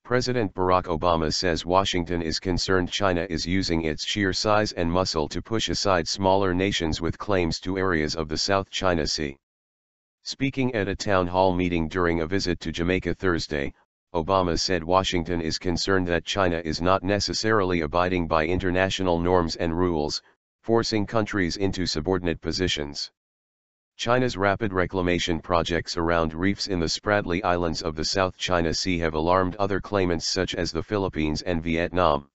President Barack Obama says Washington is concerned China is using its sheer size and muscle to push aside smaller nations with claims to areas of the South China Sea. Speaking at a town hall meeting during a visit to Jamaica Thursday, Obama said Washington is concerned that China is not necessarily abiding by international norms and rules, forcing countries into subordinate positions. China's rapid reclamation projects around reefs in the Spratly Islands of the South China Sea have alarmed other claimants such as the Philippines and Vietnam.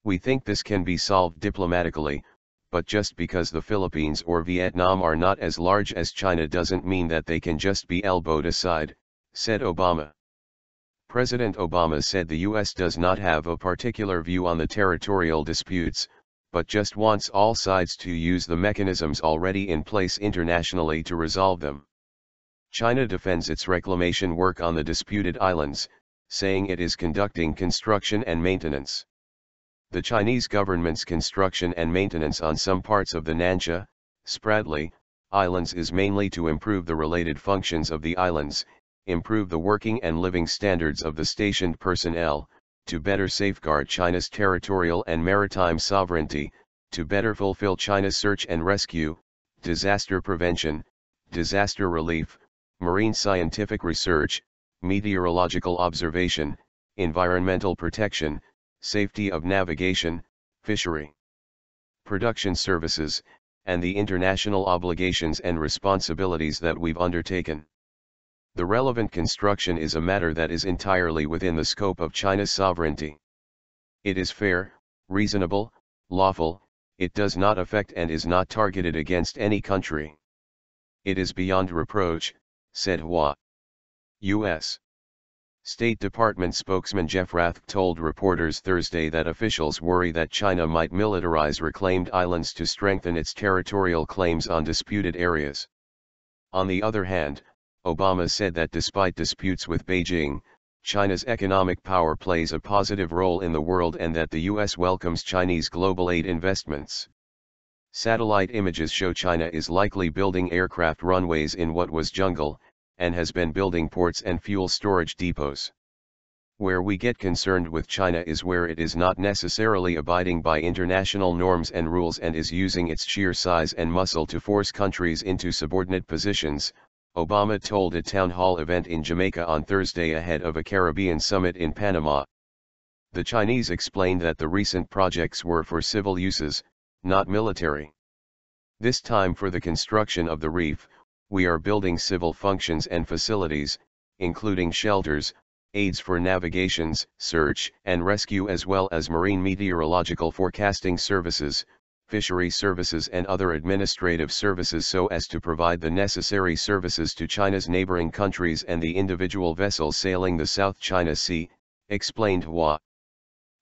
We think this can be solved diplomatically, but just because the Philippines or Vietnam are not as large as China doesn't mean that they can just be elbowed aside, said Obama. President Obama said the U.S. does not have a particular view on the territorial disputes, but just wants all sides to use the mechanisms already in place internationally to resolve them. China defends its reclamation work on the disputed islands, saying it is conducting construction and maintenance. The Chinese government's construction and maintenance on some parts of the Nansha, Spratly, Islands is mainly to improve the related functions of the islands, improve the working and living standards of the stationed personnel, to better safeguard China's territorial and maritime sovereignty, to better fulfill China's search and rescue, disaster prevention, disaster relief, marine scientific research, meteorological observation, environmental protection, safety of navigation, fishery production services, and the international obligations and responsibilities that we've undertaken. The relevant construction is a matter that is entirely within the scope of China's sovereignty. It is fair, reasonable, lawful, it does not affect and is not targeted against any country. It is beyond reproach, said Hua. U.S. State Department spokesman Jeff Rath told reporters Thursday that officials worry that China might militarize reclaimed islands to strengthen its territorial claims on disputed areas. On the other hand, Obama said that despite disputes with Beijing, China's economic power plays a positive role in the world and that the U.S. welcomes Chinese global aid investments. Satellite images show China is likely building aircraft runways in what was jungle, and has been building ports and fuel storage depots. Where we get concerned with China is where it is not necessarily abiding by international norms and rules and is using its sheer size and muscle to force countries into subordinate positions, Obama told a town hall event in Jamaica on Thursday ahead of a Caribbean summit in Panama. The Chinese explained that the recent projects were for civil uses, not military. This time for the construction of the reef, we are building civil functions and facilities, including shelters, aids for navigations, search and rescue as well as marine meteorological forecasting services, fishery services and other administrative services so as to provide the necessary services to China's neighboring countries and the individual vessels sailing the South China Sea, explained Hua.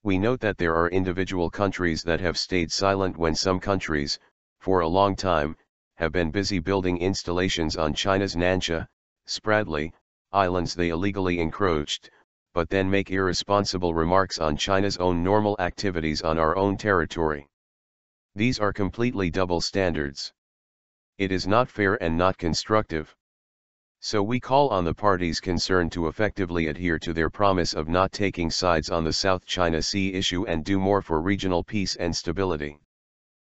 We note that there are individual countries that have stayed silent when some countries, for a long time, have been busy building installations on China's Nansha, Spratly, islands they illegally encroached, but then make irresponsible remarks on China's own normal activities on our own territory. These are completely double standards. It is not fair and not constructive. So we call on the parties concerned to effectively adhere to their promise of not taking sides on the South China Sea issue and do more for regional peace and stability.